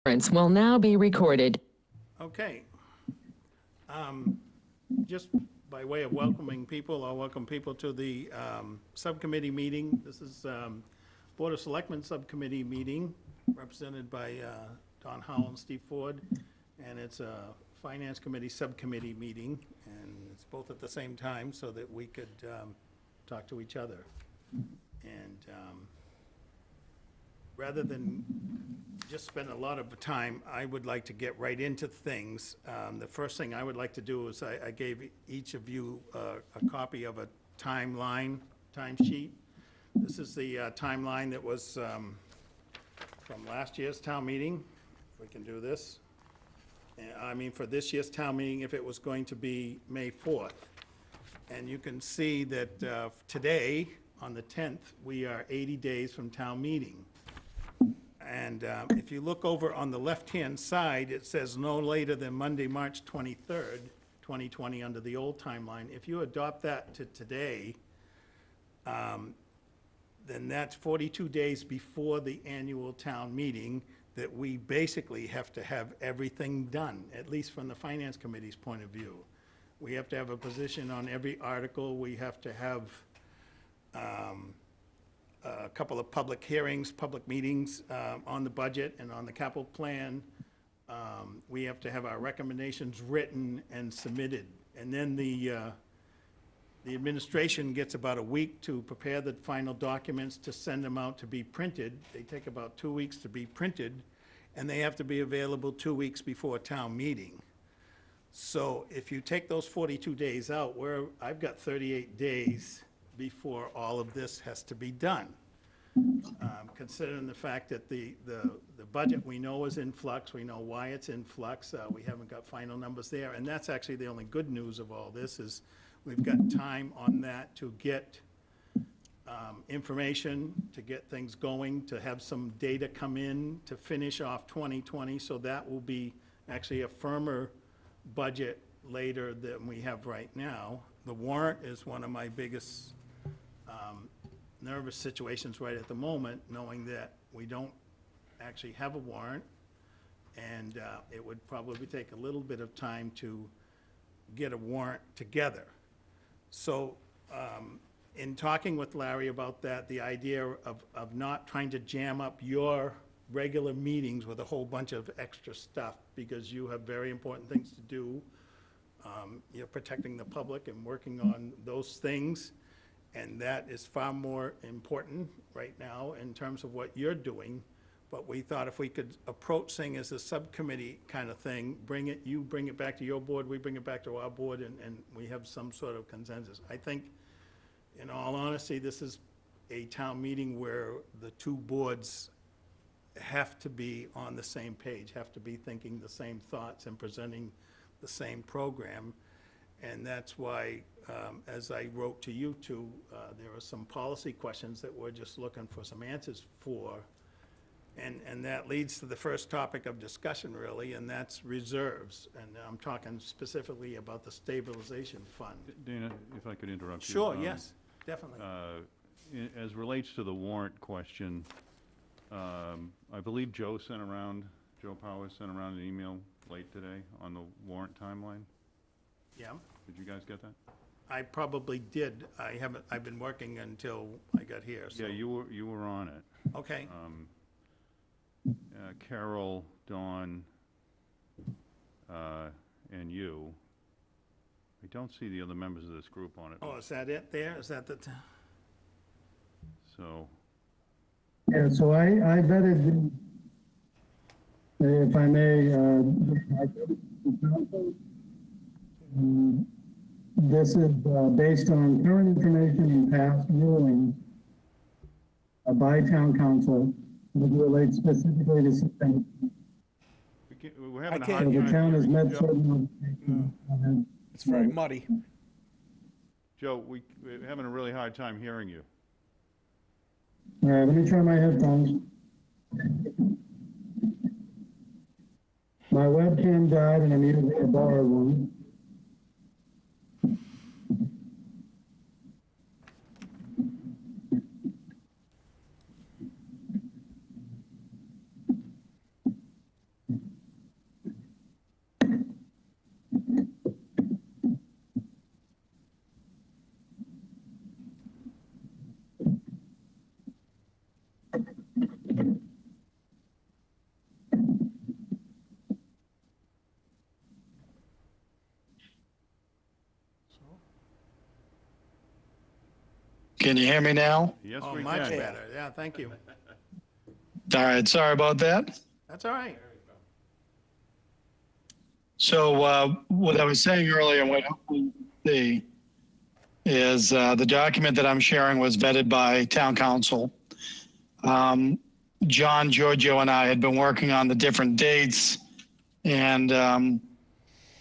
conference will now be recorded. Okay. Just by way of welcoming people, I'll welcome people to the subcommittee meeting. This is Board of Selectmen Subcommittee meeting, represented by Don Howell and Steve Ford, and it's a Finance Committee Subcommittee meeting, and it's both at the same time so that we could talk to each other. And rather than just spend a lot of time, I would like to get right into things. The first thing I would like to do is I gave each of you a copy of a timesheet. This is the timeline that was from last year's town meeting. If we can do this. I mean, for this year's town meeting, if it was going to be May 4th. And you can see that today, on the 10th, we are 80 days from town meeting. And if you look over on the left-hand side, it says no later than Monday, March 23rd, 2020, under the old timeline. If you adopt that to today, then that's 42 days before the annual town meeting that we basically have to have everything done, at least from the Finance Committee's point of view. We have to have a position on every article. We have to have a couple of public hearings, public meetings on the budget and on the capital plan. We have to have our recommendations written and submitted. And then the administration gets about a week to prepare the final documents to send them out to be printed. They take about 2 weeks to be printed, and they have to be available 2 weeks before town meeting. So if you take those 42 days out, I've got 38 days before all of this has to be done. Considering the fact that the budget we know is in flux, we know why it's in flux, we haven't got final numbers there, and that's actually the only good news of all this is we've got time on that to get information, to get things going, to have some data come in, to finish off 2020, so that will be actually a firmer budget later than we have right now. The warrant is one of my biggest nervous situations right at the moment, knowing that we don't actually have a warrant, and it would probably take a little bit of time to get a warrant together. So in talking with Larry about that, the idea of not trying to jam up your regular meetings with a whole bunch of extra stuff, because you have very important things to do. You're protecting the public and working on those things, and that is far more important right now in terms of what you're doing. But we thought if we could approach things as a subcommittee kind of thing, you bring it back to your board, we bring it back to our board, and we have some sort of consensus. I think, in all honesty, this is a town meeting where the two boards have to be on the same page, have to be thinking the same thoughts and presenting the same program. And that's why, as I wrote to you two, there are some policy questions that we're just looking for some answers for. And that leads to the first topic of discussion, really, and that's reserves. And I'm talking specifically about the Stabilization Fund. Dana, if I could interrupt you. Sure, yes, definitely. As relates to the warrant question, I believe Joe Powers sent around an email late today on the warrant timeline. Yeah. Did you guys get that? I probably did. I've been working until I got here, so. Yeah, you were on it. Okay. Carol, Dawn, and you. I don't see the other members of this group on it. Oh, is that it there? Is that the? So. Yeah, so I vetted, if I may, this is based on current information and past rulings by town council that relates specifically to sustainability. We're having a So hard time. the town has met Joe, certain. It's very muddy. Joe, we're having a really hard time hearing you. All right, let me try my headphones. My webcam died and I'm using a borrowed one. Can you hear me now? Yes, Oh, we much can. better. Yeah, thank you. All right, sorry about that. That's all right. So what I was saying earlier, what hopefully you see is the document that I'm sharing was vetted by town council. John, Giorgio, and I had been working on the different dates, and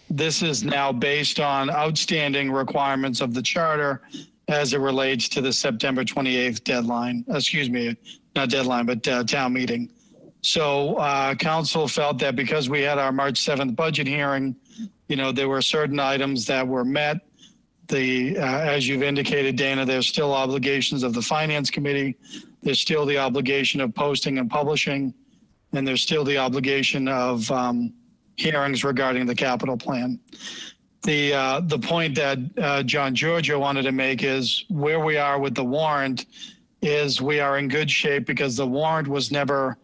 this is now based on outstanding requirements of the charter as it relates to the September 28th deadline. Excuse me, not deadline, but town meeting. So council felt that because we had our March 7th budget hearing, there were certain items that were met. As you've indicated, Dana, there's still obligations of the Finance Committee. There's still the obligation of posting and publishing, and there's still the obligation of hearings regarding the capital plan. The point that John Giorgio wanted to make is where we are with the warrant is we are in good shape because the warrant was never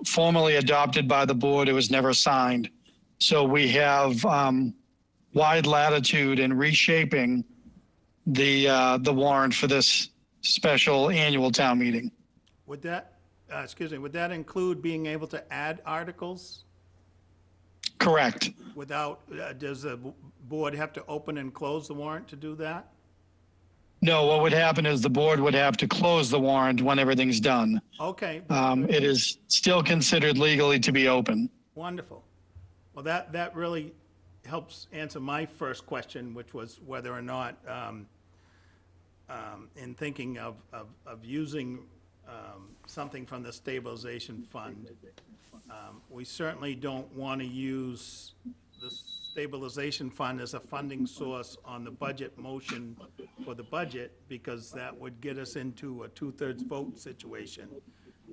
formally adopted by the board. It was never signed. So we have wide latitude in reshaping the warrant for this special annual town meeting. Would that, would that include being able to add articles Correct. without, does the board have to open and close the warrant to do that? No, what would happen is the board would have to close the warrant when everything's done. Okay, It is still considered legally to be open. wonderful. Well, that really helps answer my first question, which was whether or not, in thinking of using something from the Stabilization Fund, we certainly don't want to use the Stabilization Fund as a funding source on the budget motion for the budget, because that would get us into a 2/3 vote situation.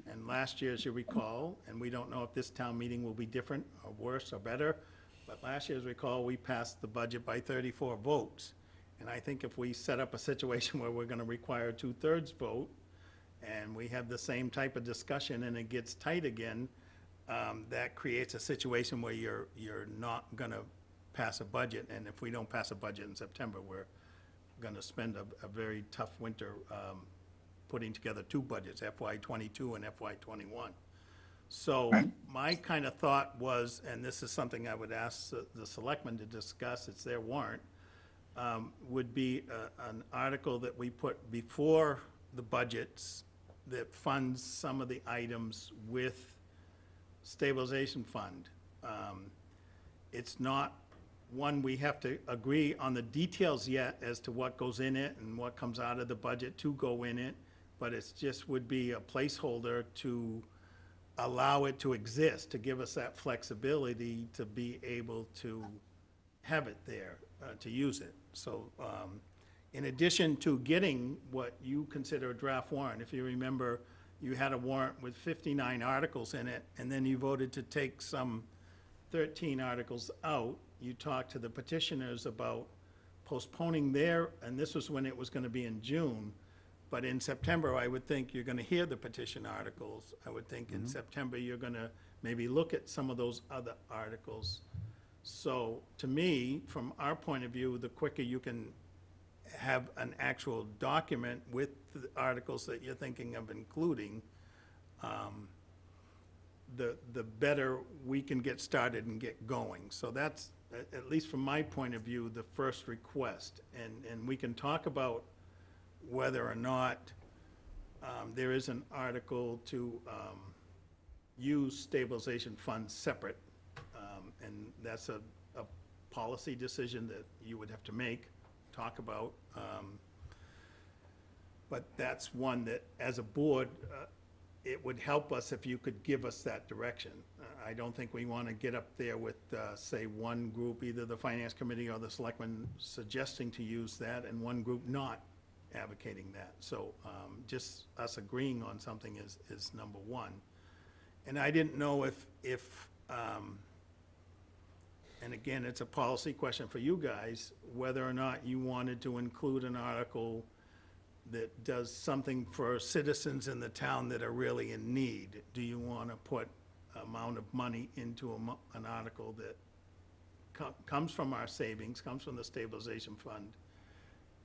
And last year, as you recall, and we don't know if this town meeting will be different or worse or better, but last year, as you recall, we passed the budget by 34 votes. And I think if we set up a situation where we're going to require a 2/3 vote, and we have the same type of discussion and it gets tight again, that creates a situation where you're not going to pass a budget. And if we don't pass a budget in September, we're going to spend a very tough winter putting together two budgets, FY '22 and FY '21. So my kind of thought was, and this is something I would ask the selectmen to discuss, it's their warrant, would be an article that we put before the budgets that funds some of the items with Stabilization Fund. It's not one we have to agree on the details yet as to what goes in it and what comes out of the budget to go in it, but it's just would be a placeholder to allow it to exist, to give us that flexibility to be able to have it there, to use it. So in addition to getting what you consider a draft warrant, if you remember, you had a warrant with 59 articles in it, and then you voted to take some 13 articles out. You talked to the petitioners about postponing and this was when it was going to be in June, but in September, I would think you're going to hear the petition articles. I would think in September, you're going to maybe look at some of those other articles. So to me, from our point of view, the quicker you can have an actual document with the articles that you're thinking of including, the better we can get started and get going. So that's, at least from my point of view, the first request. And we can talk about whether or not there is an article to use stabilization funds separate. And that's a policy decision that you would have to make, talk about. But that's one that, as a board, it would help us if you could give us that direction. I don't think we want to get up there with, say, one group, either the Finance Committee or the Selectmen, suggesting to use that, and one group not advocating that. So just us agreeing on something is number one. And I didn't know if and again, it's a policy question for you guys, whether or not you wanted to include an article that does something for citizens in the town that are really in need. Do you want to put amount of money into an article that comes from our savings, comes from the Stabilization Fund,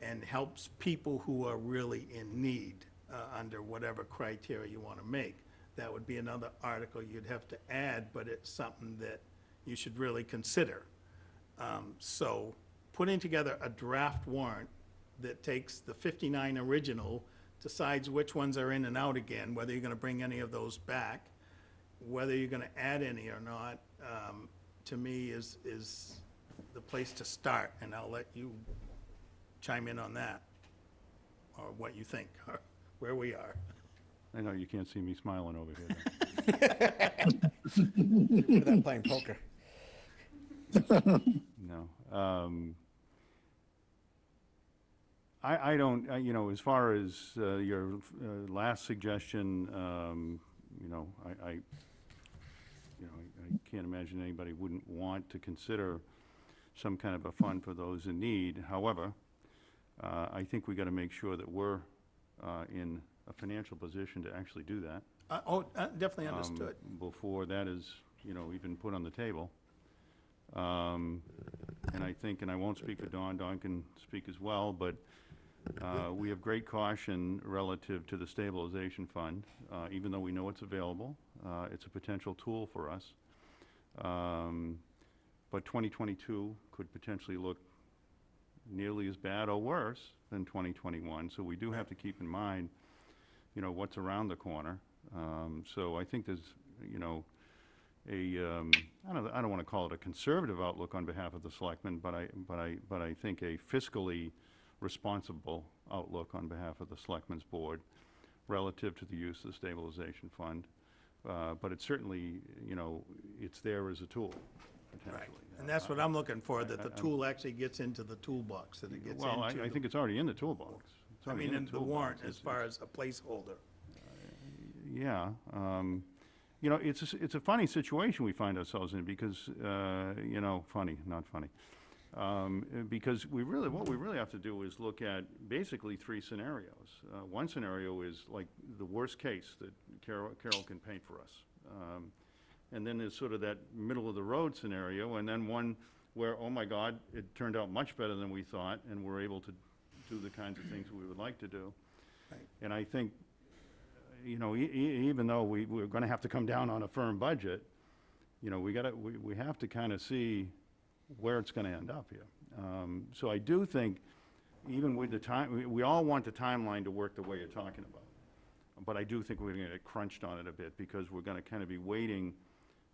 and helps people who are really in need under whatever criteria you want to make. That would be another article you'd have to add, but it's something that you should really consider. So putting together a draft warrant that takes the 59 original, decides which ones are in and out again, whether you're going to bring any of those back, whether you're going to add any or not, to me is the place to start, and I'll let you chime in on that, or what you think, or where we are. I know you can't see me smiling over here. Without playing poker. No. I don't, you know, as far as your last suggestion, you know, I can't imagine anybody wouldn't want to consider some kind of a fund for those in need. However, I think we got to make sure that we're in a financial position to actually do that. Definitely understood. Before that is, you know, even put on the table. And I think, and I won't speak for Don, Don can speak as well, but we have great caution relative to the Stabilization Fund, even though we know it's available. It's a potential tool for us. But 2022 could potentially look nearly as bad or worse than 2021. So we do have to keep in mind, you know, what's around the corner. So I think there's, you know, I don't want to call it a conservative outlook on behalf of the selectmen, but I think a fiscally responsible outlook on behalf of the Selectmen's Board relative to the use of the Stabilization Fund. But it's certainly, you know, it's there as a tool, potentially. Right, and that's what I'm looking for, that the tool actually gets into the toolbox, that it gets into. Well, I think it's already in the toolbox. It's I already mean, in the toolbox. warrant, as far as a placeholder. Yeah. You know, it's a funny situation we find ourselves in because, you know, funny, not funny. Because what we really have to do is look at basically three scenarios. One scenario is like the worst case that Carol can paint for us. And then there's sort of that middle of the road scenario, and then one where, oh my God, it turned out much better than we thought, and we're able to do the kinds of things we would like to do. Right. And I think, you know, even though we're going to have to come down on a firm budget, you know, we have to kind of see where it's going to end up here. So I do think, even with the time, we all want the timeline to work the way you're talking about. But I do think we're going to get crunched on it a bit, because we're going to kind of be waiting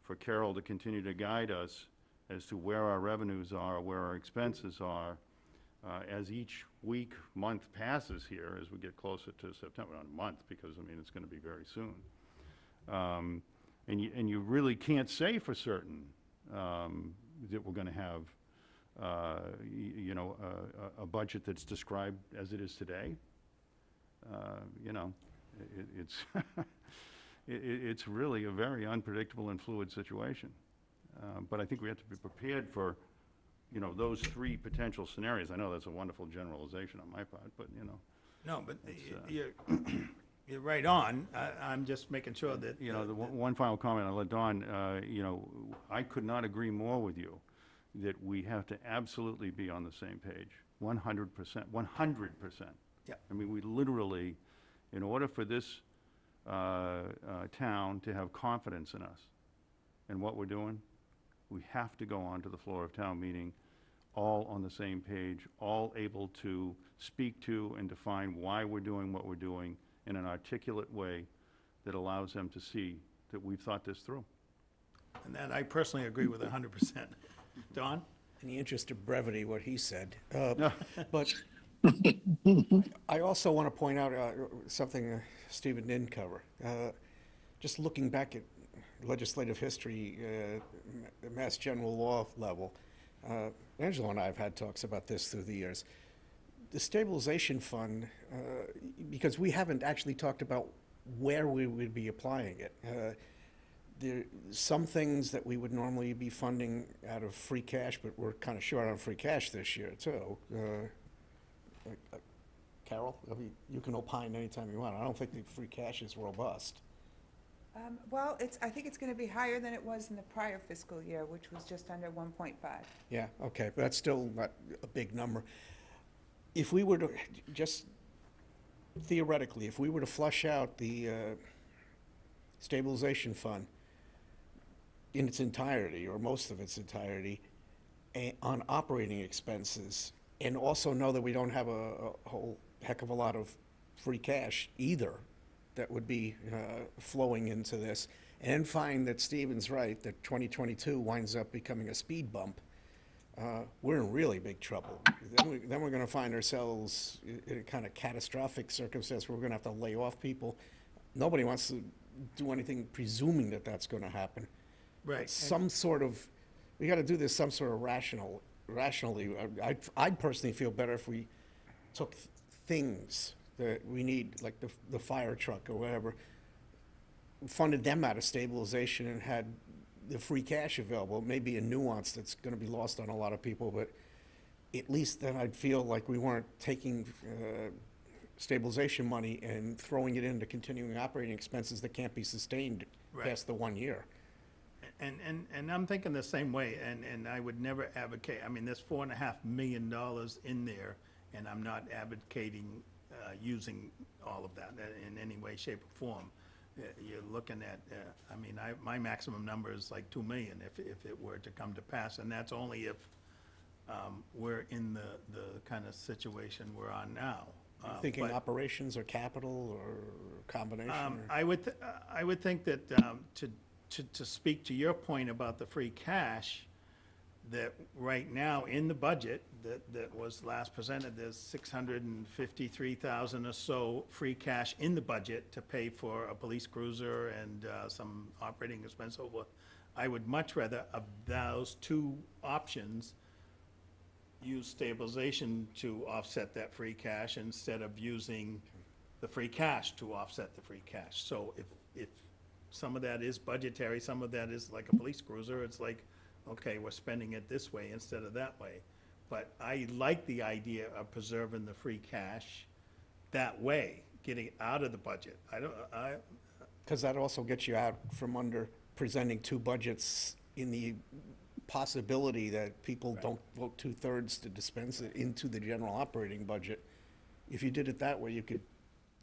for Carol to continue to guide us as to where our revenues are, where our expenses are, as each week, month passes here, as we get closer to September. Not a month, because, I mean, it's going to be very soon. And you really can't say for certain that we're going to have, you know, a budget that's described as it is today. You know, it's really a very unpredictable and fluid situation. But I think we have to be prepared for, you know, those three potential scenarios. I know that's a wonderful generalization on my part, but, you know. No, but you're right on. I'm just making sure that. You know, the one final comment, I'll let Don, you know, I could not agree more with you that we have to absolutely be on the same page, 100%, 100%. Yeah. I mean, we literally, in order for this town to have confidence in us and what we're doing, we have to go onto the floor of town meeting all on the same page, all able to speak to and define why we're doing what we're doing in an articulate way that allows them to see that we've thought this through. And that I personally agree with 100%. Don? In the interest of brevity, what he said. But I also want to point out something Stephen didn't cover. Just looking back at legislative history, Mass General Law level, Angela and I have had talks about this through the years. The Stabilization Fund, because we haven't actually talked about where we would be applying it. There are some things that we would normally be funding out of free cash, but we're kind of short on free cash this year, too. Carol, you can opine anytime you want. I don't think the free cash is robust. Well, I think it's going to be higher than it was in the prior fiscal year, which was just under 1.5. Yeah, okay, but that's still not a big number. if we were to, just theoretically, if we were to flush out the stabilization fund in its entirety, or most of its entirety, on operating expenses, and also know that we don't have a whole heck of a lot of free cash either that would be flowing into this, and find that Stephen's right, that 2022 winds up becoming a speed bump, we're in really big trouble. Then we're going to find ourselves in a kind of catastrophic circumstance where we're going to have to lay off people. Nobody wants to do anything presuming that that's going to happen. Right. Some sort of, we got to do this some sort of rationally. I'd personally feel better if we took things that we need, like the fire truck or whatever, funded them out of stabilization and had the free cash available. It may be a nuance that's going to be lost on a lot of people, but at least then I'd feel like we weren't taking stabilization money and throwing it into continuing operating expenses that can't be sustained Right. past the 1 year. And I'm thinking the same way, and I would never advocate, I mean, there's $4.5 million in there, and I'm not advocating using all of that in any way, shape, or form. You're looking at, I mean, my maximum number is like 2 million if it were to come to pass, and that's only if we're in the kind of situation we're on now. Thinking But, operations or capital or combination? or- I would think that, to speak to your point about the free cash, that right now in the budget that was last presented, there's 653,000 or so free cash in the budget to pay for a police cruiser and some operating expense over. I would much rather, of those two options, use stabilization to offset that free cash instead of using the free cash to offset the free cash. So if some of that is budgetary, some of that is like a police cruiser, it's like, okay, we're spending it this way instead of that way. But I like the idea of preserving the free cash that way, getting it out of the budget. Because that also gets you out from under presenting two budgets in the possibility that people don't vote 2/3 to dispense it into the general operating budget. If you did it that way, you could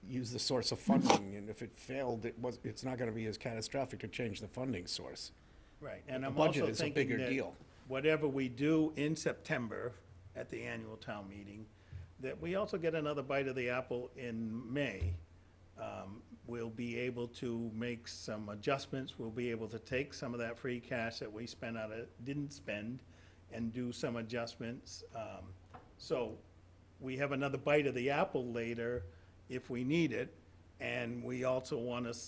use the source of funding, and if it failed, it's not going to be as catastrophic to change the funding source. Right, and The I'm budget also is a thinking bigger that deal. whatever we do in September at the annual town meeting, that we also get another bite of the apple in May. We'll be able to make some adjustments, we'll be able to take some of that free cash that we didn't spend, and do some adjustments. So we have another bite of the apple later if we need it, and we also want to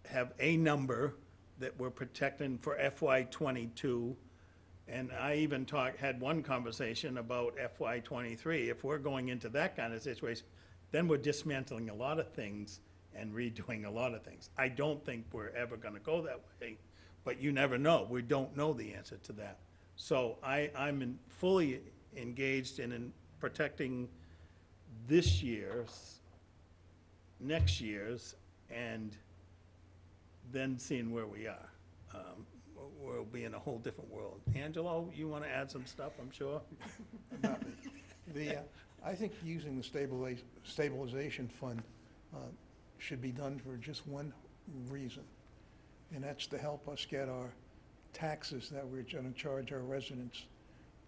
have a number that we're protecting for FY '22. And I even had one conversation about FY '23. If we're going into that kind of situation, then we're dismantling a lot of things and redoing a lot of things. I don't think we're ever gonna go that way, but you never know. We don't know the answer to that. So I'm fully engaged in protecting this year's, next year's, and then seeing where we are. We'll be in a whole different world. Angelo, you want to add some stuff, I'm sure? I think using the stabilization fund should be done for just one reason, and that's to help us get our taxes that we're going to charge our residents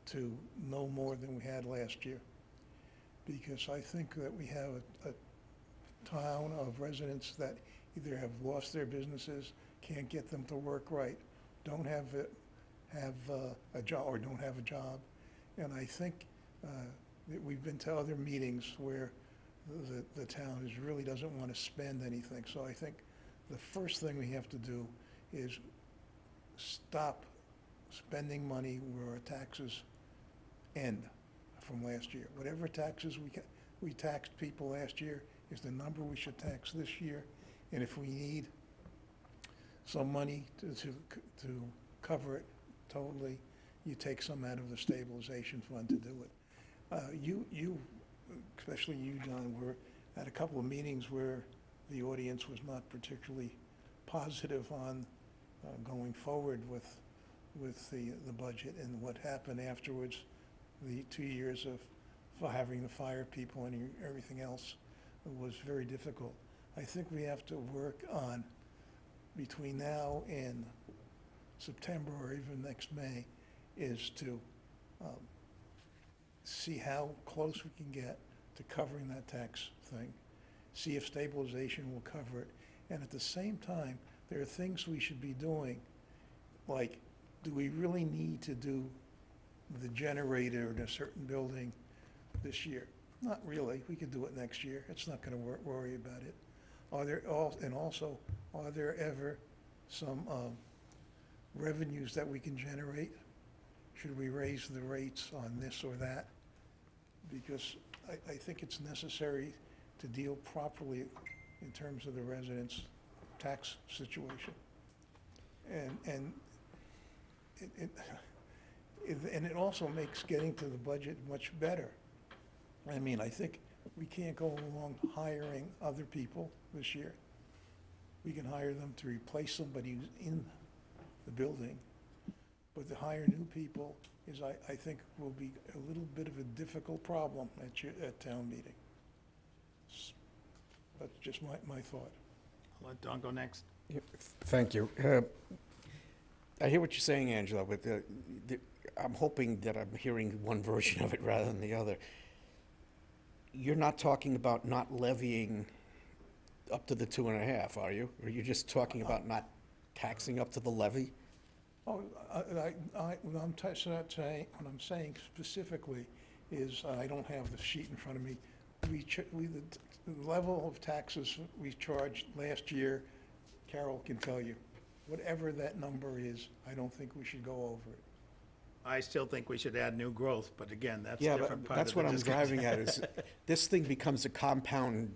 to no more than we had last year. Because I think that we have a town of residents that either have lost their businesses, can't get them to work right, don't have a job, or don't have a job. And I think that we've been to other meetings where the town really doesn't want to spend anything. So I think the first thing we have to do is stop spending money where our taxes end from last year. Whatever taxes we taxed people last year is the number we should tax this year. And if we need some money to cover it totally, you take some out of the stabilization fund to do it. You, especially you, John, were at a couple of meetings where the audience was not particularly positive on going forward with the budget, and what happened afterwards, the 2 years of for having to fire people and everything else was very difficult. I think we have to work on, between now and September or even next May, is to see how close we can get to covering that tax thing, see if stabilization will cover it, and at the same time, there are things we should be doing, like, do we really need to do the generator in a certain building this year? Not really, we could do it next year, it's not gonna worry about it. And also, are there ever some revenues that we can generate? Should we raise the rates on this or that? Because I think it's necessary to deal properly in terms of the residents' tax situation. And it also makes getting to the budget much better. I mean, I think we can't go along hiring other people this year. We can hire them to replace somebody who's in the building, but to hire new people is, I think, will be a little bit of a difficult problem at town meeting. That's just my thought. I'll let Don go next. Thank you. I hear what you're saying, Angela, but I'm hoping that I'm hearing one version of it rather than the other. You're not talking about not levying up to the 2.5, are you? Or you're just talking about not taxing up to the levy? Oh, what I'm saying specifically is, I don't have the sheet in front of me. The level of taxes we charged last year, Carol can tell you. Whatever that number is, I don't think we should go over it. I still think we should add new growth, but again, that's a Yeah, different but part of that's the what I'm discussion. driving at, is this thing becomes a compound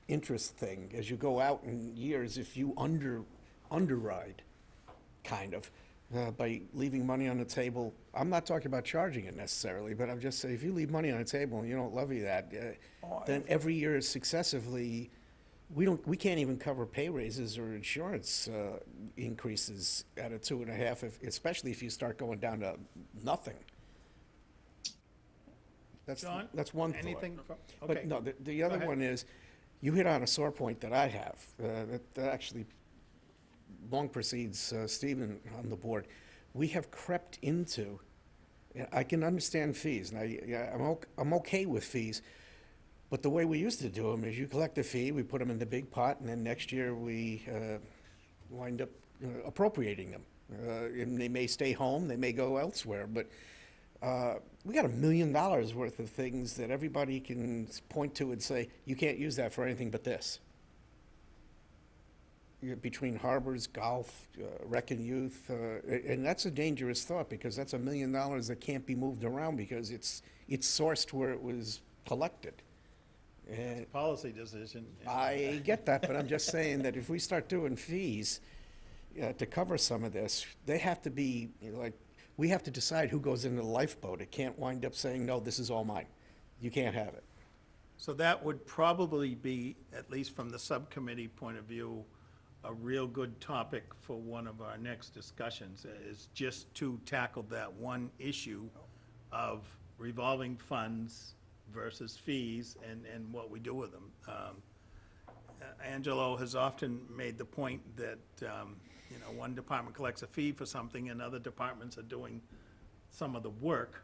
interest thing. As you go out in years, if you underride, kind of, by leaving money on the table. I'm not talking about charging it necessarily, but I'm just saying, if you leave money on the table and you don't levy that, then every year successively, we can't even cover pay raises or insurance increases at a 2.5, especially if you start going down to nothing. John, That's one thought. anything? But Okay. no, the other ahead. one is, you hit on a sore point that I have, that actually long precedes Stephen on the board. We have crept into, I can understand fees, and I'm okay with fees, but the way we used to do them is you collect a fee, we put them in the big pot, and then next year we wind up appropriating them. And they may stay home, they may go elsewhere, but we got $1 million worth of things that everybody can point to and say, you can't use that for anything but this. Between harbors, golf, rec and youth, and that's a dangerous thought, because that's $1 million that can't be moved around because it's sourced where it was collected. And Policy decision. I get that, but I'm just saying that if we start doing fees to cover some of this, they have to be, like, we have to decide who goes into the lifeboat. It can't wind up saying, no, this is all mine. You can't have it. So that would probably be, at least from the subcommittee point of view, a real good topic for one of our next discussions, is just to tackle that one issue of revolving funds versus fees and what we do with them. Angelo has often made the point that, one department collects a fee for something and other departments are doing some of the work.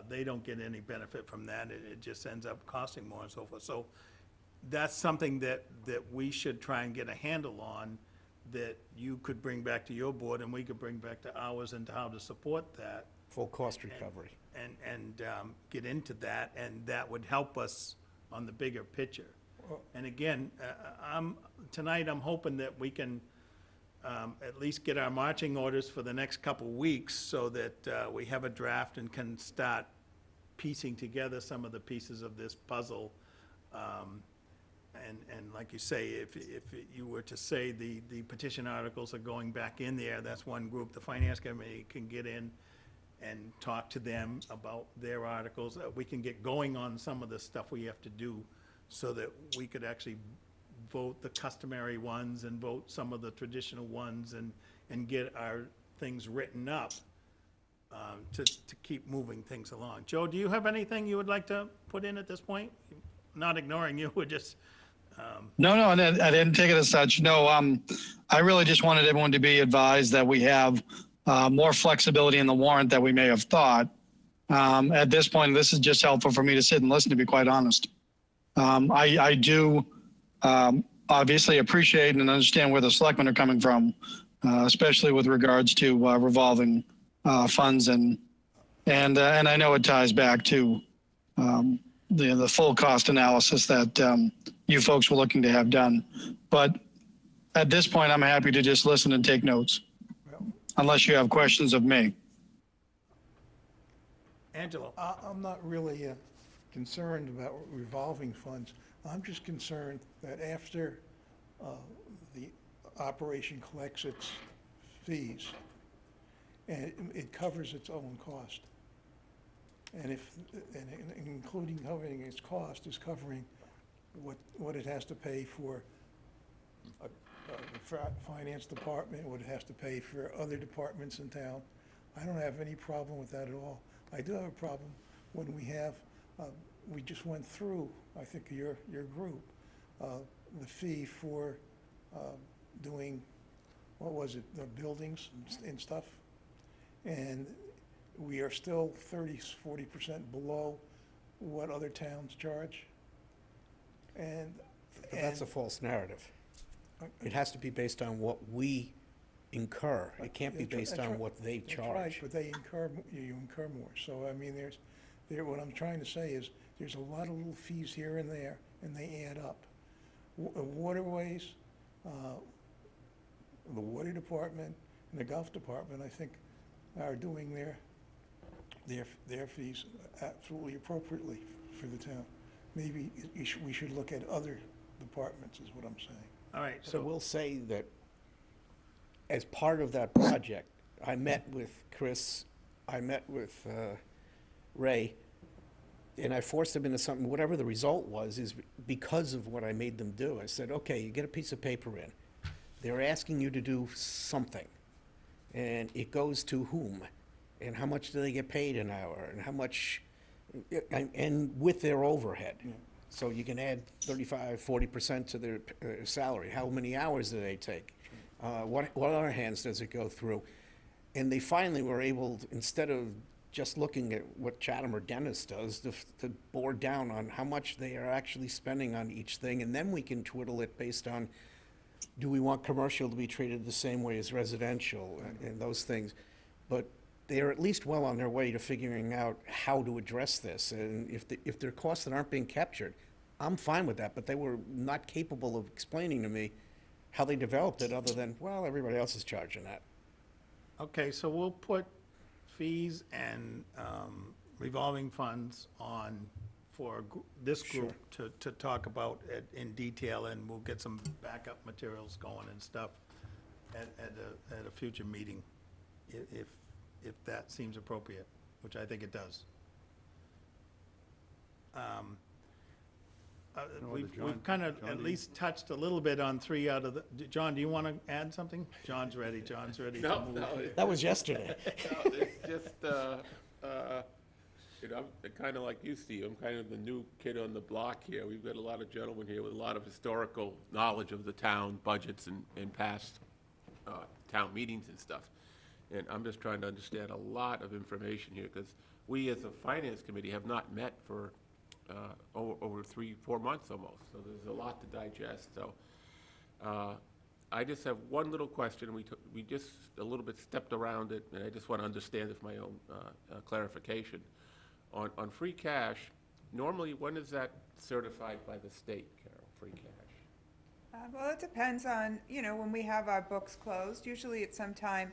They don't get any benefit from that. It just ends up costing more and so forth. So that's something that we should try and get a handle on, that you could bring back to your board and we could bring back to ours, and how to support that. Full cost recovery. And get into that, and that would help us on the bigger picture. And again, tonight I'm hoping that we can at least get our marching orders for the next couple weeks, so that we have a draft and can start piecing together some of the pieces of this puzzle. And like you say, if you were to say the petition articles are going back in there, that's one group. The Finance Committee can get in and talk to them about their articles. We can get going on some of the stuff we have to do, so that we could actually vote the customary ones and vote some of the traditional ones, and get our things written up to keep moving things along. Joe, do you have anything you would like to put in at this point? Not ignoring you, we're just, No, I didn't take it as such. No, I really just wanted everyone to be advised that we have more flexibility in the warrant than we may have thought. At this point, this is just helpful for me to sit and listen, to be quite honest. I do obviously appreciate and understand where the selectmen are coming from, especially with regards to revolving funds, and I know it ties back to the full cost analysis that you folks were looking to have done. But at this point, I'm happy to just listen and take notes, unless you have questions of me. Angelo? I'm not really concerned about revolving funds. I'm just concerned that after the operation collects its fees, and it covers its own cost. And including covering its cost is covering what it has to pay for the finance department, what it has to pay for other departments in town. I don't have any problem with that at all. I do have a problem when we have, we just went through, I think your group, the fee for doing, what was it, the buildings and stuff. And we are still 40% below what other towns charge. And But that's a false narrative. It has to be based on what we incur. It can't be based on what they That's right, charge. but they incur, you incur more. So, I mean, what I'm trying to say is, there's a lot of little fees here and there, and they add up. Waterways, the water department, and the golf department, I think, are doing their fees absolutely appropriately for the town. Maybe we should look at other departments, is what I'm saying. All right, So so, we'll say that as part of that project, I met with Chris, I met with Ray, and I forced them into something. Whatever the result was is because of what I made them do. I said, okay, you get a piece of paper in. They're asking you to do something, and it goes to whom? And how much do they get paid an hour? And how much, and with their overhead. So you can add 35, 40% to their salary. How many hours do they take? What other hands does it go through? And they finally were able, instead of just looking at what Chatham or Dennis does, to bore down on how much they are actually spending on each thing. And then we can twiddle it based on, do we want commercial to be treated the same way as residential and those things? But they are at least well on their way to figuring out how to address this. And if there are costs that aren't being captured, I'm fine with that, but they were not capable of explaining to me how they developed it, other than, well, everybody else is charging that. okay, so we'll put fees and revolving funds on for this group to talk about it in detail, and we'll get some backup materials going and stuff at a future meeting, if that seems appropriate, which I think it does. We've kind of at least touched a little bit on 3 out of the, John, do you want to add something? John's ready to move. That was yesterday. No, it's just, you know, I'm kind of like you, Steve. I'm kind of the new kid on the block here. We've got a lot of gentlemen here with a lot of historical knowledge of the town budgets and past town meetings and stuff. And I'm just trying to understand a lot of information here, because we as a finance committee have not met for over 3-4 months almost. So there's a lot to digest. So I just have one little question. We just a little bit stepped around it, and I just want to understand it for my own clarification. On free cash, normally when is that certified by the state, Carol, free cash? Well, it depends on, when we have our books closed. Usually it's sometime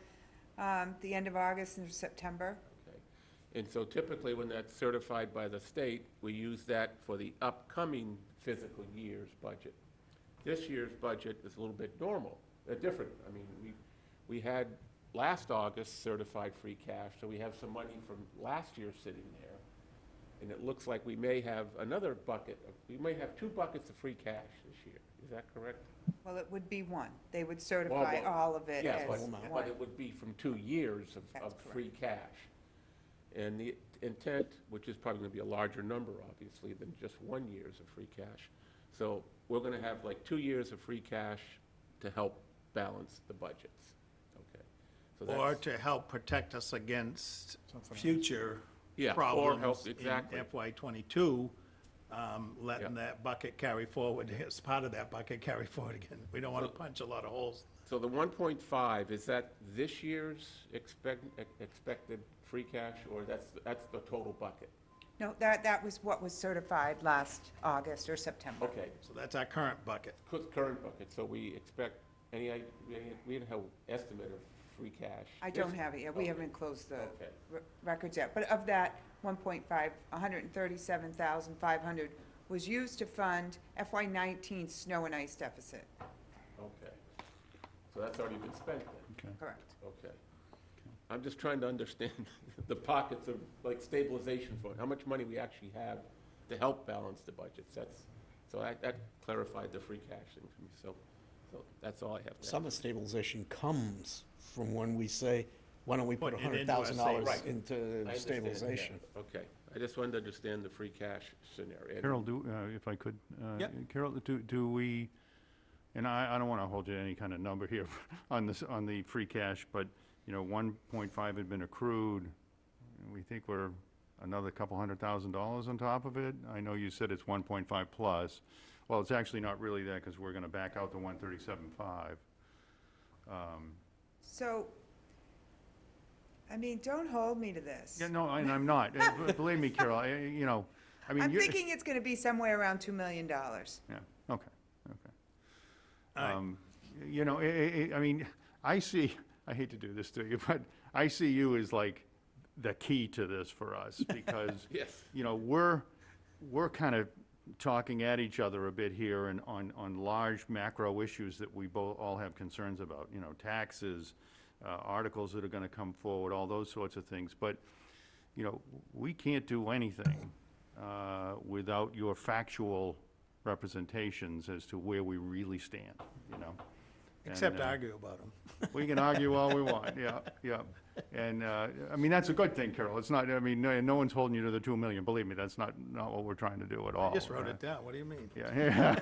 the end of August and September. Okay. And so typically when that's certified by the state, we use that for the upcoming fiscal year's budget. This year's budget is a little bit different. I mean, we had last August certified free cash, so we have some money from last year sitting there. And it looks like we may have another bucket, we may have 2 buckets of free cash this year. Is that correct? Well, it would be one. They would certify all of it Yeah, as but one. it would be from 2 years of That's free cash. And the intent, which is probably going to be a larger number, obviously, than just 1 year's of free cash. So we're going to have like 2 years of free cash to help balance the budgets. Okay. So Or that's, to help protect us against future Yeah, or problems help- in exactly. FY '22, letting Yeah. that bucket carry forward, as part of that bucket carry forward again. We don't want to punch a lot of holes. so the 1.5, is that this year's expected free cash, or that's the total bucket? No, that was what was certified last August or September. Okay, So that's our current bucket. current bucket, so we expect we don't have estimate of free cash. I don't have it yet. We haven't closed the Okay. records yet. But of that 1.5, 137,500 was used to fund FY '19 snow and ice deficit. Okay. So that's already been spent then? Correct. Okay. I'm just trying to understand the pockets of, like, stabilization fund, how much money we actually have to help balance the budgets. So that clarified the free cash thing for me, so that's all I have to add. Summer stabilization comes from when we say, why don't we put Put it into our $100,000 Right. into I understand that. stabilization? Okay, I just wanted to understand the free cash scenario. Carol, if I could, Yep. Carol, do we, and I don't want to hold you to any kind of number here on this, on the free cash, but, 1.5 had been accrued. We think we're another couple $100,000 on top of it. I know you said it's 1.5 plus. Well, it's actually not really that, because we're going to back out the 137.5. So, I mean, don't hold me to this. Yeah, no, and I'm not. Believe me, Carol, I mean, I'm you're. thinking it's going to be somewhere around $2 million. Yeah, okay. All right. I mean, I hate to do this to you, but I see you as like the key to this for us, because, Yes. we're kind of talking at each other a bit here and on large macro issues that we both all have concerns about, taxes, articles that are gonna come forward, all those sorts of things. But, we can't do anything without your factual representations as to where we really stand, Except And, argue about them. we can argue all we want, yeah. And, I mean, that's a good thing, Carol. It's not, I mean, no one's holding you to the 2 million. Believe me, that's not what we're trying to do at all. I just wrote it down. What do you mean? Yeah.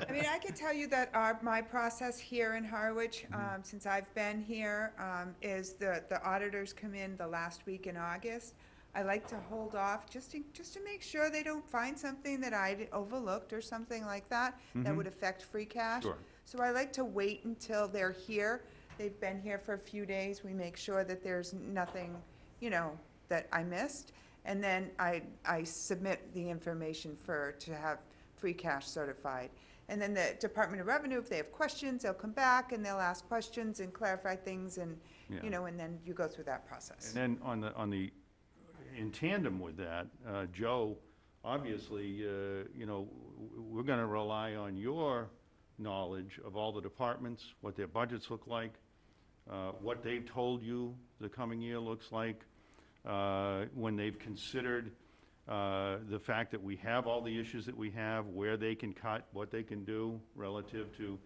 I mean, I can tell you that my process here in Harwich, since I've been here, is the auditors come in the last week in August. I like to hold off just to make sure they don't find something that I overlooked or something like that that would affect free cash. Sure. So I like to wait until they're here. They've been here for a few days. We make sure that there's nothing, that I missed. And then I submit the information to have free cash certified. And then the Department of Revenue, if they have questions, they'll come back and they'll ask questions and clarify things and, Yeah. and then you go through that process. And then in tandem with that, Joe, obviously, we're gonna rely on your knowledge of all the departments, what their budgets look like, what they've told you the coming year looks like, when they've considered the fact that we have all the issues that we have, where they can cut, what they can do relative to,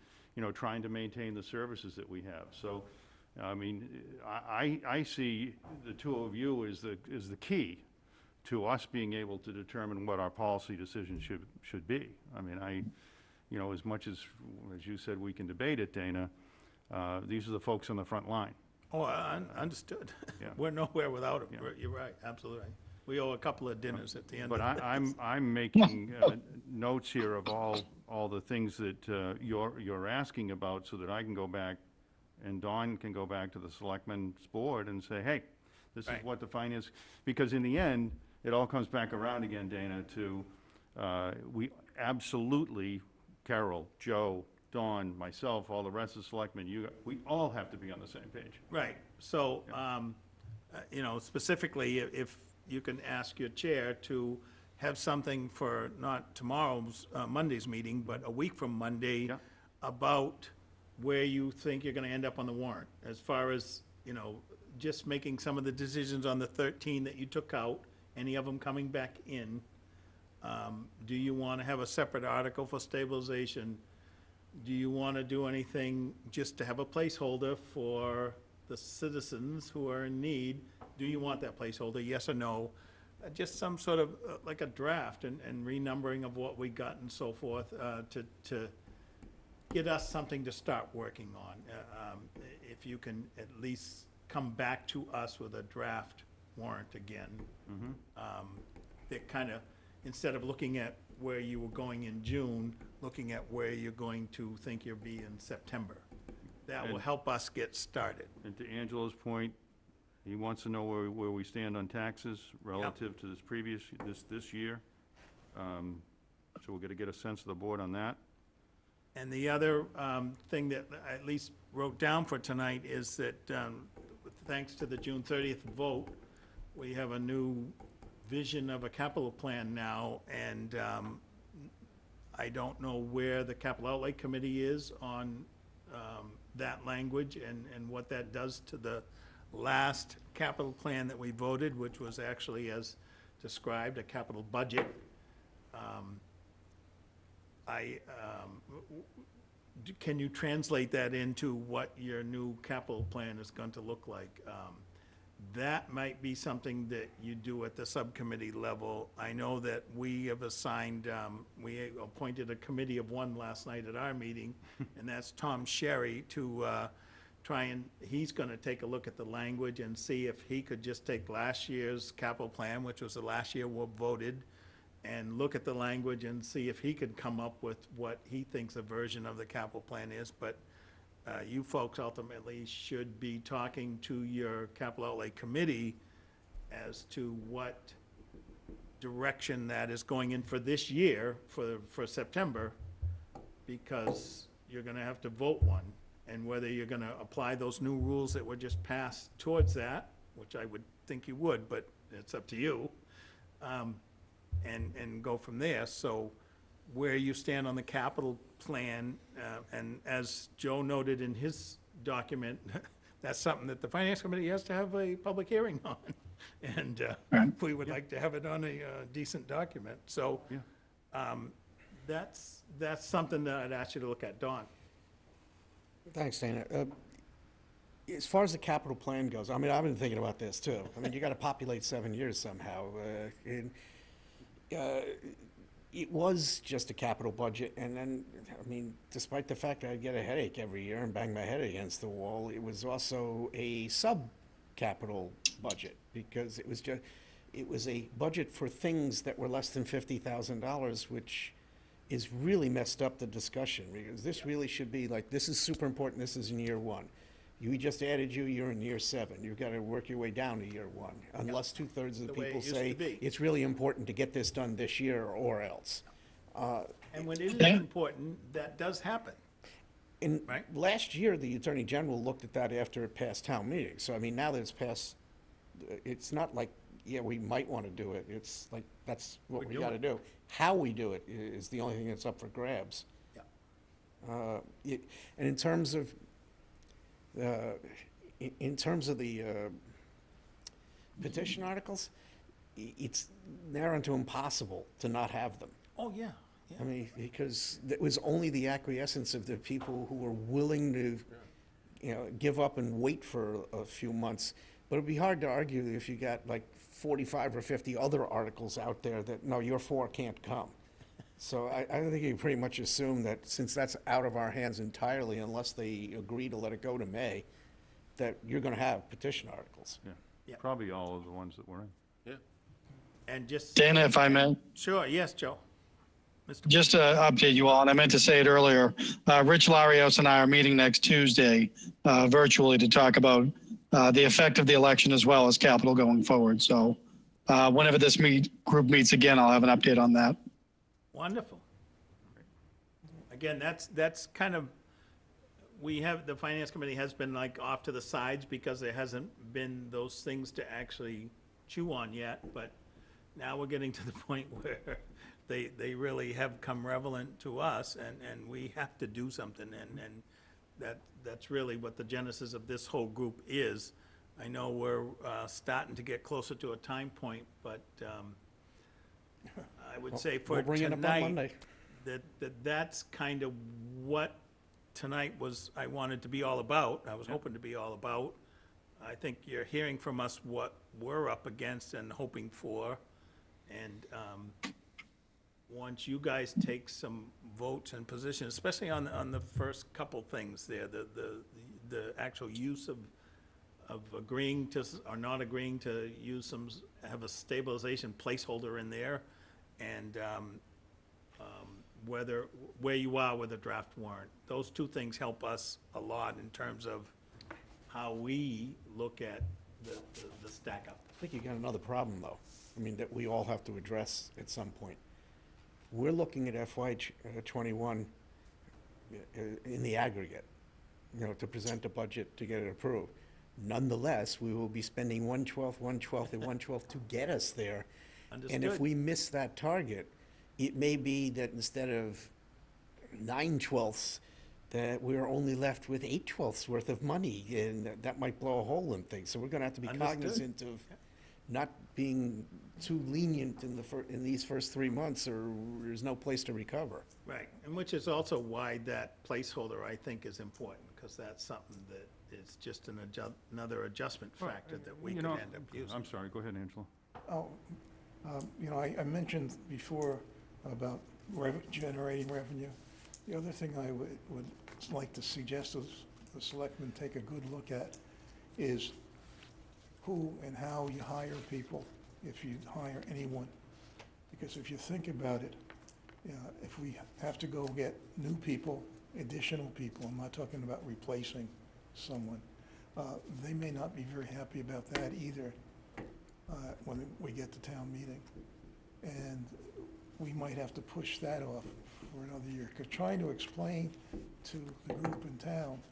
trying to maintain the services that we have. So, I mean, I see the two of you as the key to us being able to determine what our policy decision should be. I mean, as much as you said, we can debate it, Dana, these are the folks on the front line. Oh, understood. Yeah. We're nowhere without them. Yeah. You're right, absolutely right. We owe a couple of dinners at the end of But the I'm making notes here of all the things that you're asking about, so that I can go back, and Dawn can go back to the Selectmen's board and say, hey, this is Right. what the finance, because in the end, it all comes back around again, Dana, to, we absolutely, Carol, Joe, Dawn, myself, all the rest of the selectmen, we all have to be on the same page. Right, so, specifically, if you can ask your chair to have something for not tomorrow's, Monday's meeting, but a week from Monday, Yeah. about where you think you're gonna end up on the warrant, as far as, just making some of the decisions on the 13 that you took out, any of them coming back in. Do you wanna have a separate article for stabilization? Do you wanna do anything just to have a placeholder for the citizens who are in need do you want that placeholder, yes or no? Just some sort of, like a draft and renumbering of what we got and so forth, to get us something to start working on. If you can at least come back to us with a draft warrant again. That kind of, instead of looking at where you were going in June, looking at where you're going to think you'll be in September. That will help us get started. And to Angela's point, he wants to know where we stand on taxes relative to this year. So we're gonna get a sense of the board on that. And the other thing that I at least wrote down for tonight is that, thanks to the June 30th vote, we have a new vision of a capital plan now, and I don't know where the capital outlay committee is on that language and what that does to the last capital plan that we voted, which was actually, as described, a capital budget. Can you translate that into what your new capital plan is going to look like? That might be something that you do at the subcommittee level. I know that we have assigned, we appointed a committee of one last night at our meeting, and that's Tom Sherry to try and, he's going to take a look at the language and see if he could just take last year's capital plan, which was the last year we voted, and look at the language and see if he could come up with what he thinks a version of the capital plan is. But you folks ultimately should be talking to your capital outlay committee as to what direction that is going in for this year, for September, because you're gonna have to vote one. And whether you're gonna apply those new rules that were just passed towards that, which I would think you would, but it's up to you, and go from there. So where you stand on the capital plan, and as Joe noted in his document, that's something that the Finance Committee has to have a public hearing on. And we would like to have it on a decent document. So that's something that I'd ask you to look at. Don? Thanks, Dana. As far as the capital plan goes, I mean, I've been thinking about this too. I mean, you got to populate 7 years somehow. It was just a capital budget, and then, I mean, despite the fact that I'd get a headache every year and bang my head against the wall, it was also a sub-capital budget, because it was a budget for things that were less than $50,000, which is really messed up the discussion, because this really should be like, this is super important, this is in year one. We just added you, you're in year 7. You've got to work your way down to year 1, unless 2/3 of the The way it people used say to be. it's really important to get this done this year or else. And when it is important, that does happen. And Right. last year, the Attorney General looked at that after it passed town meeting. So, I mean, now that it's passed, it's not like, yeah, we might want to do it. It's like, that's what We're we got to doing do. How we do it is the only thing that's up for grabs. Yeah. And in terms of, the petition articles, it's near unto impossible to not have them. Oh, yeah. I mean, because it was only the acquiescence of the people who were willing to, give up and wait for a few months. But it'd be hard to argue if you got like 45 or 50 other articles out there that, no, your 4 can't come. So I think you pretty much assume that since that's out of our hands entirely, unless they agree to let it go to May, that you're going to have petition articles. Yeah, Yeah. probably all of the ones that we're in. Yeah. And just. Dana, if I may, Sure, yes, Joe. Mr. just to update you all, and I meant to say it earlier, Rich Larios and I are meeting next Tuesday virtually to talk about the effect of the election as well as capital going forward. So whenever this group meets again, I'll have an update on that. Wonderful. Again, that's kind of, the Finance Committee has been like off to the sides because there hasn't been those things to actually chew on yet, but now we're getting to the point where they really have come relevant to us, and we have to do something, and that's really what the genesis of this whole group is. I know we're starting to get closer to a time point, but I would say for We'll bring it up on tonight, Monday. that's kind of what tonight was, I wanted to be all about, I was hoping to be all about. I think you're hearing from us what we're up against and hoping for. And once you guys take some votes and positions, especially on the first couple things there, the actual use of agreeing to, or not agreeing to use some, have a stabilization placeholder in there, and where you are with a draft warrant. Those two things help us a lot in terms of how we look at the stack up. I think you got another problem, though. I mean, that we all have to address at some point. We're looking at FY '21 in the aggregate, to present a budget to get it approved. Nonetheless, we will be spending 1/12, 1/12, and 1/12 to get us there. And if Understood. we miss that target, it may be that instead of 9/12, that we're only left with 8/12 worth of money, and that might blow a hole in things. So we're gonna have to be Understood. cognizant of not being too lenient in these first 3 months, or there's no place to recover. Right, and which is also why that placeholder, I think, is important, because that's something that is just another adjustment factor that we You could know, end up using. I'm sorry, go ahead, Angela. Oh, I mentioned before about generating revenue. The other thing I would like to suggest the selectmen take a good look at is who and how you hire people, if you hire anyone. Because if you think about it, if we have to go get new people, additional people, I'm not talking about replacing someone, they may not be very happy about that either when we get to town meeting. And we might have to push that off for another year. Because trying to explain to the group in town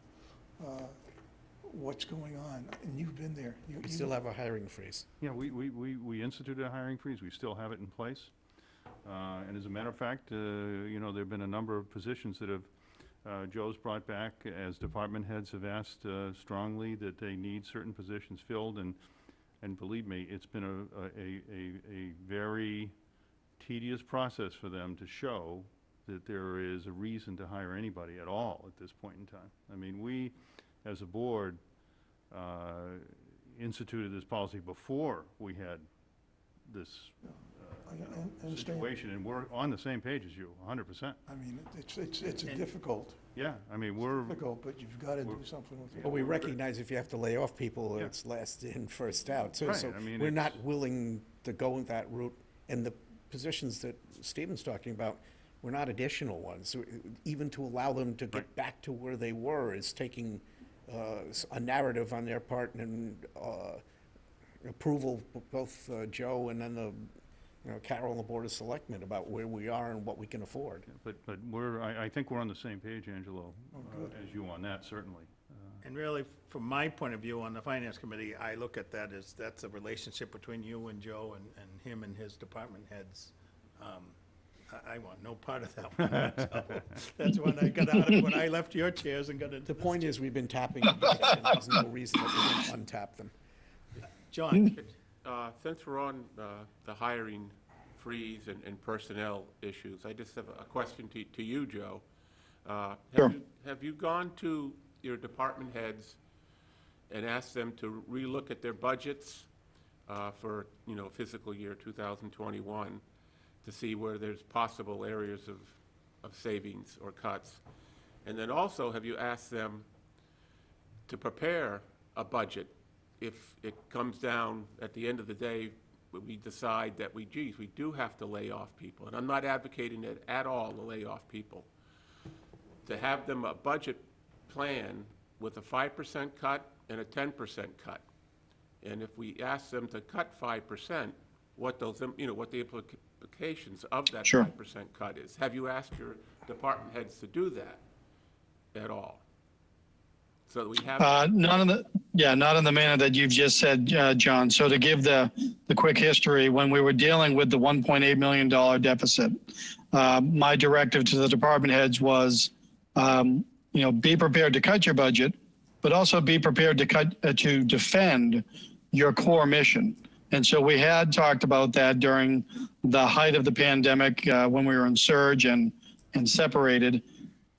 what's going on, and you've been there. We still have a hiring freeze. Yeah, we instituted a hiring freeze, we still have it in place. And as a matter of fact, there've been a number of positions that have, Joe's brought back, as department heads have asked strongly that they need certain positions filled, and believe me, it's been a very tedious process for them to show that there is a reason to hire anybody at all at this point in time. I mean, we, as a board, instituted this policy before we had this I understand. situation, and we're on the same page as you, 100%. I mean, it's difficult, Yeah, I mean, we're, but you've got to do something with But it. we recognize if you have to lay off people, Yeah. it's last in, first out, too. Right, So I mean, we're not it's- willing to go that route. And the positions that Stephen's talking about, were not additional ones. So even to allow them to get Right. back to where they were is taking a narrative on their part and approval, both Joe and then Carol and the Board of Selectmen about where we are and what we can afford. but I think we're on the same page, Angelo, as you on that, certainly. And really, from my point of view on the Finance Committee, I look at that as, that's a relationship between you and Joe and him and his department heads. I want no part of that one. So that's when I got out of, when I left your chairs and got into. The point is, we've been tapping them, and there's no reason that we don't untap them. John, Since we're on the hiring freeze and personnel issues, I just have a question to you, Joe. Sure. Have you gone to your department heads and asked them to relook at their budgets for, fiscal year 2021 to see where there's possible areas of savings or cuts? And then also, have you asked them to prepare a budget if it comes down at the end of the day, we decide that we do have to lay off people? And I'm not advocating it at all to lay off people. To have them a budget plan with a 5% cut and a 10% cut. And if we ask them to cut 5%, what those, what the implications of that Sure. 5% cut is. Have you asked your department heads to do that at all? So that we have. Not in the manner that you've just said, John. So to give the quick history, when we were dealing with the $1.8 million deficit, my directive to the department heads was, be prepared to cut your budget, but also be prepared to defend your core mission. And so we had talked about that during the height of the pandemic when we were in surge and separated.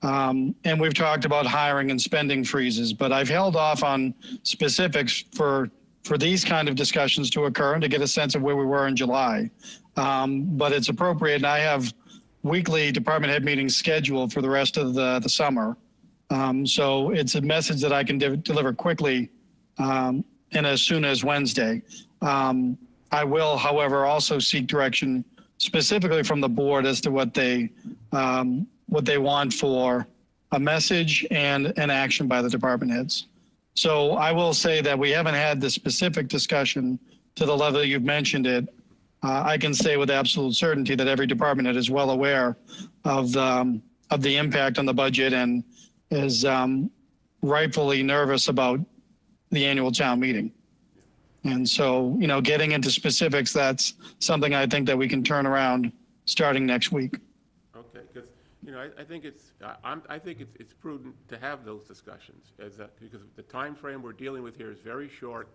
And we've talked about hiring and spending freezes, but I've held off on specifics for these kind of discussions to occur and to get a sense of where we were in July. But it's appropriate, and I have weekly department head meetings scheduled for the rest of the summer. So it's a message that I can deliver quickly and as soon as Wednesday. I will, however, also seek direction specifically from the board as to what they want for a message and an action by the department heads. So I will say that we haven't had the specific discussion to the level that you've mentioned it. I can say with absolute certainty that every department head is well aware of the impact on the budget and is rightfully nervous about the annual town meeting. And so, you know, getting into specifics, that's something I think that we can turn around starting next week. Okay, because, you know, I think it's prudent to have those discussions, because the time frame we're dealing with here is very short,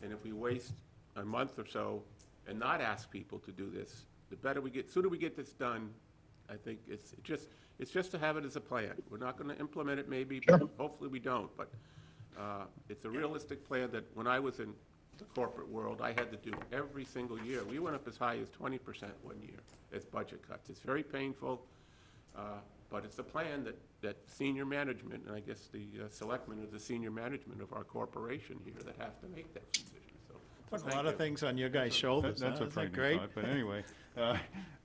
and if we waste a month or so and not ask people to do this, the better we get, sooner we get this done. I think it's just to have it as a plan. We're not going to implement it maybe, but hopefully we don't, but it's a realistic plan that when I was in the corporate world, I had to do every single year. We went up as high as 20% one year as budget cuts. It's very painful, but it's a plan that senior management, and I guess the selectmen are the senior management of our corporation here that have to make that decision. So Put a thank lot of you. things on your guys' shoulders. That's huh? a Isn't that frightening great? thought, but anyway,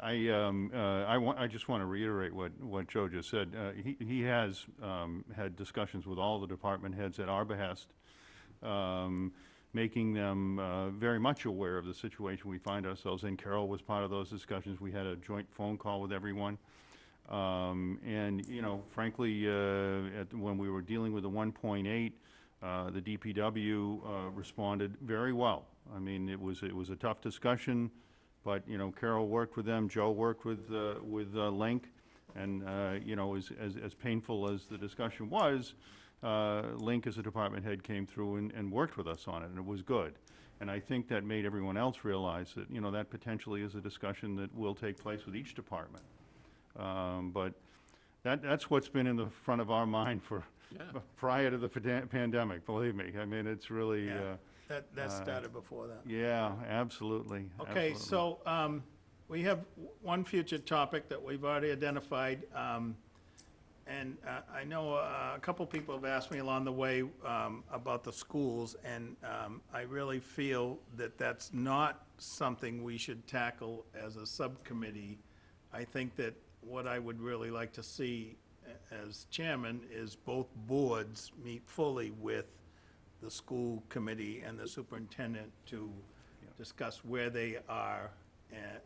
I just want to reiterate what Joe just said. He has had discussions with all the department heads at our behest, making them very much aware of the situation we find ourselves in. Carol was part of those discussions. We had a joint phone call with everyone. And, you know, frankly, when we were dealing with the 1.8, the DPW responded very well. I mean, it was a tough discussion, but, you know, Carol worked with them, Joe worked with Link, and, you know, as painful as the discussion was, Link as a department head came through and worked with us on it, and it was good. And I think that made everyone else realize that, you know, that potentially is a discussion that will take place with each department. But that's what's been in the front of our mind prior to the pandemic, believe me. I mean, it's really, That started before that. yeah, absolutely. Okay, absolutely. so we have one future topic that we've already identified. And I know a couple people have asked me along the way about the schools, and I really feel that that's not something we should tackle as a subcommittee. I think that what I would really like to see as chairman is both boards meet fully with the school committee and the superintendent to discuss where they are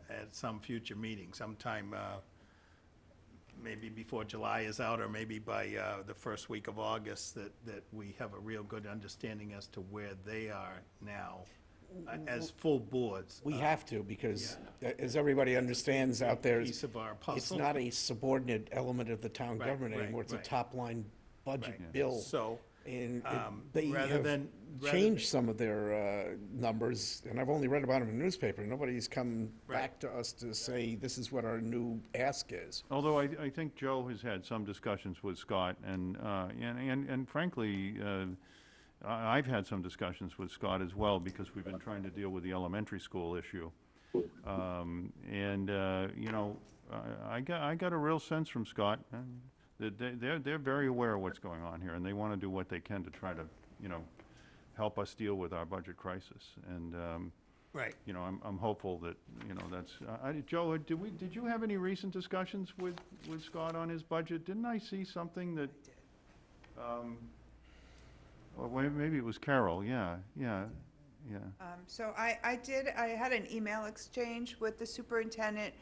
at some future meeting, sometime maybe before July is out, or maybe by the first week of August, that we have a real good understanding as to where they are now as full boards. We have to, because as everybody understands out there, Piece of our puzzle. it's not a subordinate element of the town Right, government right, anymore. It's a right. top-line budget bill. So, And rather have than- changed some of their numbers, and I've only read about them in the newspaper. Nobody's come back to us to say, this is what our new ask is. Although I think Joe has had some discussions with Scott, and frankly, I've had some discussions with Scott as well, because we've been trying to deal with the elementary school issue. You know, I got a real sense from Scott that they're very aware of what's going on here, and they want to do what they can to try to, you know, help us deal with our budget crisis. And right. you know, I'm hopeful that, you know, that's, Joe, did you have any recent discussions with Scott on his budget? Didn't I see something that, or maybe it was Carol, yeah. So I had an email exchange with the superintendent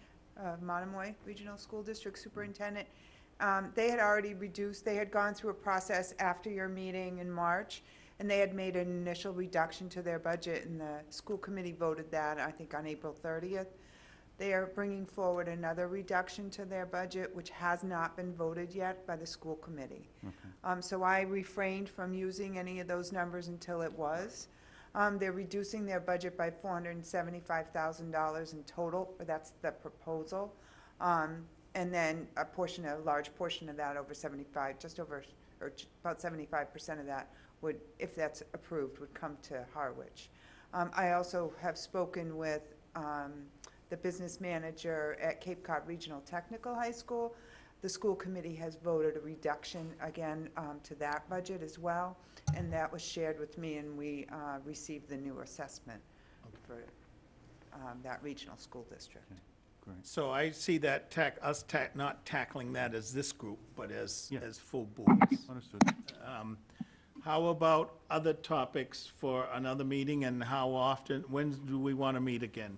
of Monomoy Regional School District Superintendent. They had already reduced, they had gone through a process after your meeting in March, and they had made an initial reduction to their budget, and the school committee voted that, I think, on April 30th. They are bringing forward another reduction to their budget, which has not been voted yet by the school committee. Okay. So I refrained from using any of those numbers until it was. They're reducing their budget by $475,000 in total, but that's the proposal. And then a large portion of that, over 75, just over, or about 75% of that would, if that's approved, would come to Harwich. I also have spoken with the business manager at Cape Cod Regional Technical High School. The school committee has voted a reduction again to that budget as well, and that was shared with me, and we received the new assessment for that regional school district. Great. So I see that not tackling that as this group, but as full boards. Understood. How about other topics for another meeting, and how often, when do we want to meet again?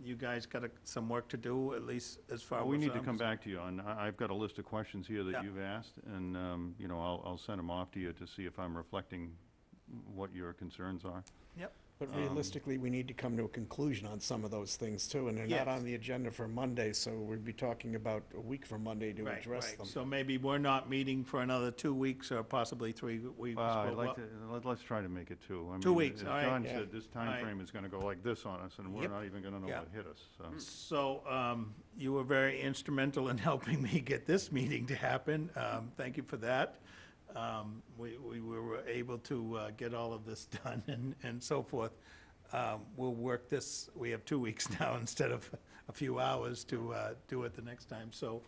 You guys got some work to do, at least as far as. We need to come back to you on, I've got a list of questions here that Yeah. you've asked, and, you know, I'll send them off to you to see if I'm reflecting what your concerns are. Yep. But realistically, we need to come to a conclusion on some of those things too, and they're not Yes. on the agenda for Monday, so we'd be talking about a week from Monday to Right, address right. them. So maybe we're not meeting for another 2 weeks or possibly 3 weeks. Well, I'd but like what- to, let's try to make it 2. I 2 mean, weeks, as all right. John Yeah. said, this All right. timeframe is gonna go like this on us, and we're Yep. not even gonna know Yeah. what hit us, so. So you were very instrumental in helping me get this meeting to happen. Thank you for that. We were able to get all of this done and so forth. We'll work this, we have 2 weeks now instead of a few hours to do it the next time. So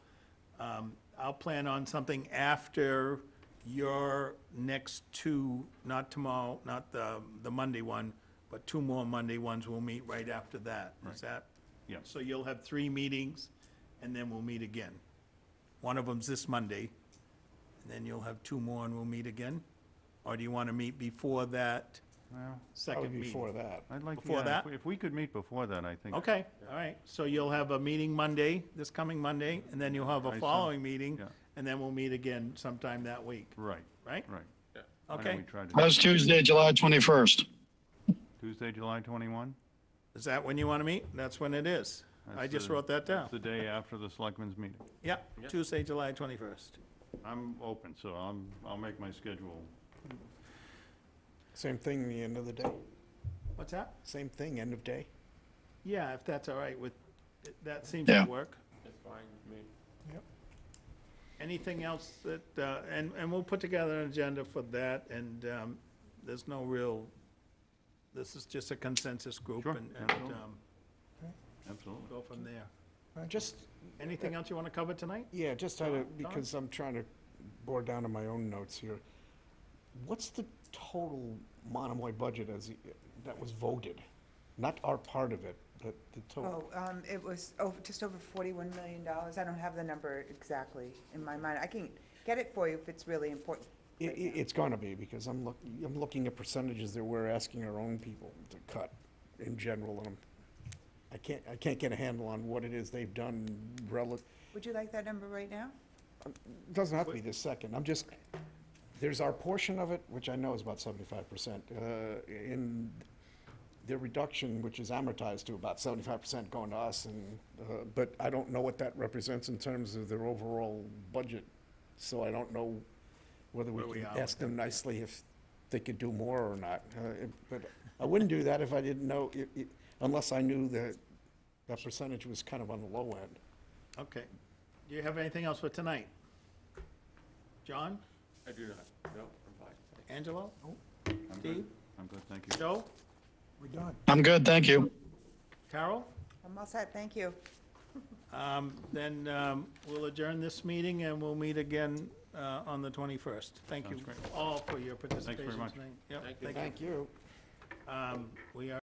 I'll plan on something after your next 2, not tomorrow, not the Monday one, but 2 more Monday ones. We'll meet right after that. Is that? Yeah. So you'll have 3 meetings, and then we'll meet again. One of them's this Monday, and then you'll have 2 more and we'll meet again? Or do you want to meet before that Well, second Probably meeting? before that. I'd like, Before yeah, that? if we could meet before that, I think. Okay, all right. So you'll have a meeting Monday, this coming Monday, and then you'll have I a see. following meeting, Yeah. and then we'll meet again sometime that week, Right, right? right. Why don't Okay. we try to- That's Tuesday, July 21st. Tuesday, July 21? Is that when you want to meet? That's when it is. I That's just the- wrote that down. That's the day after the selectmen's meeting. Yeah, Tuesday, July 21st. I'm open, so I'll make my schedule. Same thing, the end of the day. What's that? Same thing, end of day. Yeah, if that's all right with, that seems Yeah. to work. That's fine with me. Anything else that, and we'll put together an agenda for that, and there's no real, this is just a consensus group, Sure, and absolutely. Absolutely. go from there. Just, Anything else you want to cover tonight? yeah, just had to, because I'm trying to bore down to my own notes here. What's the total Monomoy budget that was voted? Not our part of it, but the total. It was just over $41 million. I don't have the number exactly in my mind. I can get it for you if it's really important. right now. It's gonna be, because I'm looking at percentages that we're asking our own people to cut in general, and I can't get a handle on what it is they've done Would you like that number right now? It doesn't have to be this second, there's our portion of it, which I know is about 75%, in the reduction, which is amortized to about 75% going to us, and, but I don't know what that represents in terms of their overall budget, so I don't know whether Where we we can are ask with them nicely if they could do more or not. But I wouldn't do that if I didn't know, unless I knew that that percentage was kind of on the low end. Okay. Do you have anything else for tonight? John? I do not. No, I'm fine. Thanks. Angelo? I'm good. Steve? I'm good, thank you. Joe? We're done. I'm good, thank you. Carol? I'm all set, thank you. Then we'll adjourn this meeting, and we'll meet again on the 21st. Thank you Sounds great. all for your participation much. tonight. Yep, Thank you. Thank you. We are.